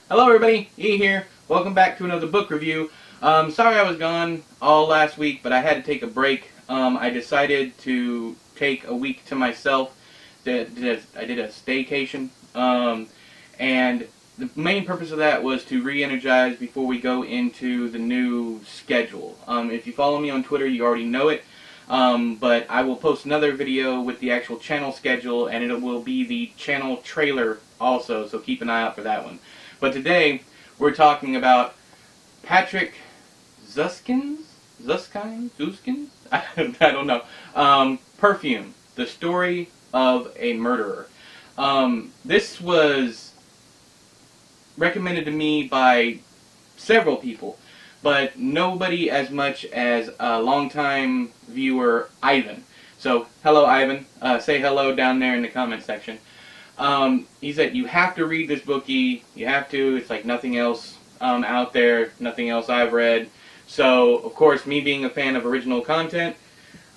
Hello everybody, E here. Welcome back to another book review. Sorry I was gone all last week, but I had to take a break. I decided to take a week to myself. I did a staycation. And the main purpose of that was to re-energize before we go into the new schedule. If you follow me on Twitter, you already know it. But I will post another video with the actual channel schedule, and it will be the channel trailer also, so keep an eye out for that one. But today, we're talking about Patrick Süskind? I don't know. Perfume, the story of a murderer. This was recommended to me by several people, but nobody as much as a longtime viewer, Ivan. So, hello Ivan. Say hello down there in the comment section. He said, you have to read this bookie. You have to. It's like nothing else out there, nothing else I've read. So, of course, me being a fan of original content,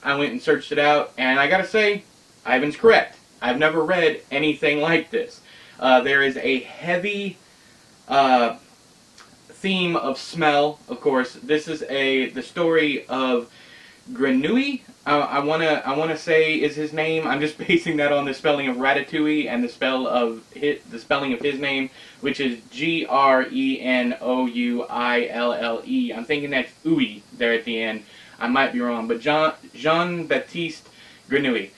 I went and searched it out, and I gotta say, Ivan's correct. I've never read anything like this. There is a heavy theme of smell, of course. This is the story of Grenouille. I wanna say is his name. I'm just basing that on the spelling of Ratatouille and the spelling of his name, which is Grenouille. I'm thinking that's Ouille there at the end. I might be wrong, but Jean-Baptiste Grenouille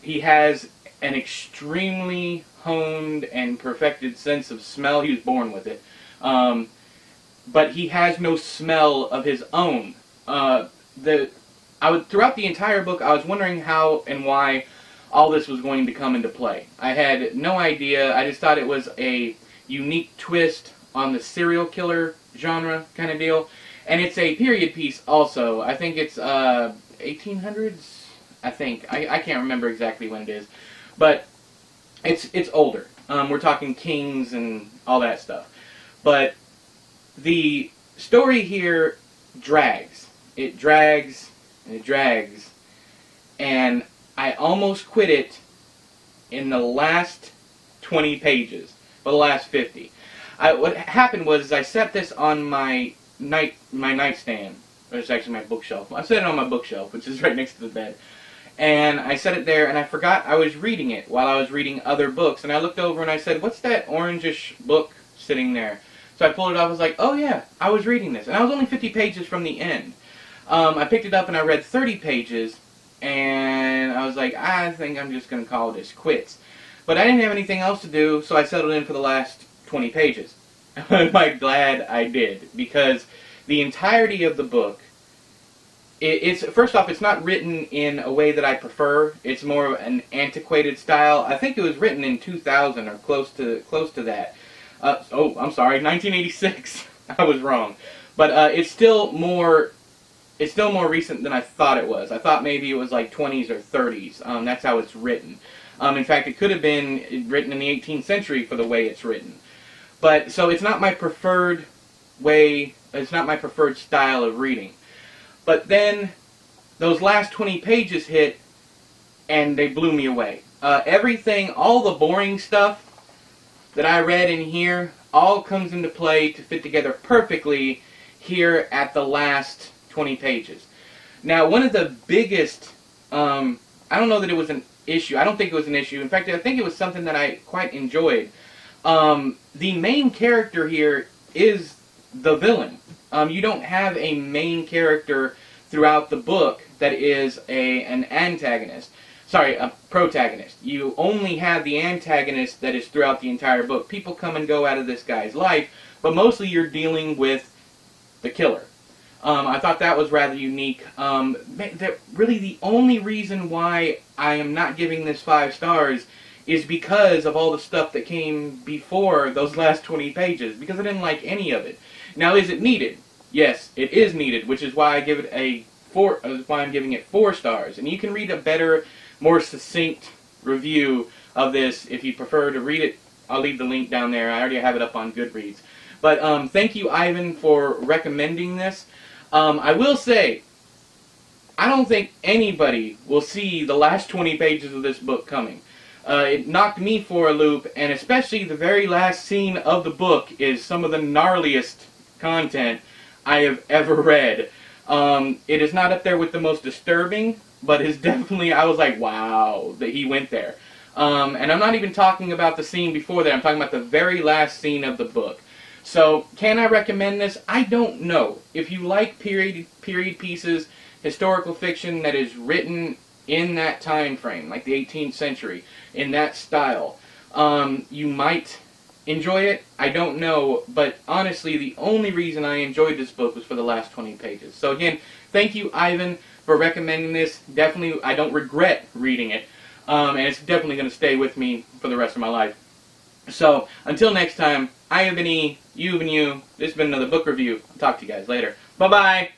he has an extremely honed and perfected sense of smell. He was born with it, but he has no smell of his own. Throughout the entire book, I was wondering how and why all this was going to come into play. I had no idea. I just thought it was a unique twist on the serial killer genre kind of deal. And it's a period piece also. I think it's 1800s, I think. I can't remember exactly when it is. But it's older. We're talking kings and all that stuff. But the story here drags. It drags and it drags, and I almost quit it in the last 20 pages, or the last 50. What happened was I set this on my nightstand, or it's actually my bookshelf. I set it on my bookshelf, which is right next to the bed, and I set it there, and I forgot I was reading it while I was reading other books, and I looked over and I said, what's that orangish book sitting there? So I pulled it off. I was like, oh yeah, I was reading this, and I was only 50 pages from the end. I picked it up and I read 30 pages, and I was like, I think I'm just going to call this quits. But I didn't have anything else to do, so I settled in for the last 20 pages. Am I glad I did? Because the entirety of the book, first off, it's not written in a way that I prefer. It's more of an antiquated style. I think it was written in 2000 or close to that. Oh, I'm sorry, 1986. I was wrong. But it's still more recent than I thought it was. I thought maybe it was like 20s or 30s. That's how it's written. In fact, it could have been written in the 18th century for the way it's written. But, so it's not my preferred way, it's not my preferred style of reading. But then, those last 20 pages hit, and they blew me away. Everything, all the boring stuff that I read in here, all comes into play to fit together perfectly here at the last 20 pages. Now, one of the biggest, I don't know that it was an issue. I don't think it was an issue. In fact, I think it was something that I quite enjoyed. The main character here is the villain. You don't have a main character throughout the book that is an antagonist. Sorry, a protagonist. You only have the antagonist that is throughout the entire book. People come and go out of this guy's life, but mostly you're dealing with the killer. I thought that was rather unique. Really, the only reason why I am not giving this 5 stars is because of all the stuff that came before those last 20 pages, because I didn't like any of it. Now, is it needed? Yes, it is needed, which is why I give it why I'm giving it 4 stars. And you can read a better, more succinct review of this if you prefer to read it. I'll leave the link down there. I already have it up on Goodreads. But thank you, Ivan, for recommending this. I will say, I don't think anybody will see the last 20 pages of this book coming. It knocked me for a loop, and especially the very last scene of the book is some of the gnarliest content I have ever read. It is not up there with the most disturbing, but it's definitely, I was like, wow, that he went there. And I'm not even talking about the scene before that, I'm talking about the very last scene of the book. So, can I recommend this? I don't know. If you like period pieces, historical fiction that is written in that time frame, like the 18th century, in that style, you might enjoy it. I don't know, but honestly, the only reason I enjoyed this book was for the last 20 pages. So again, thank you, Ivan, for recommending this. Definitely, I don't regret reading it, and it's definitely going to stay with me for the rest of my life. So, until next time, I have been E, you have been you. This has been another book review. I'll talk to you guys later. Bye-bye!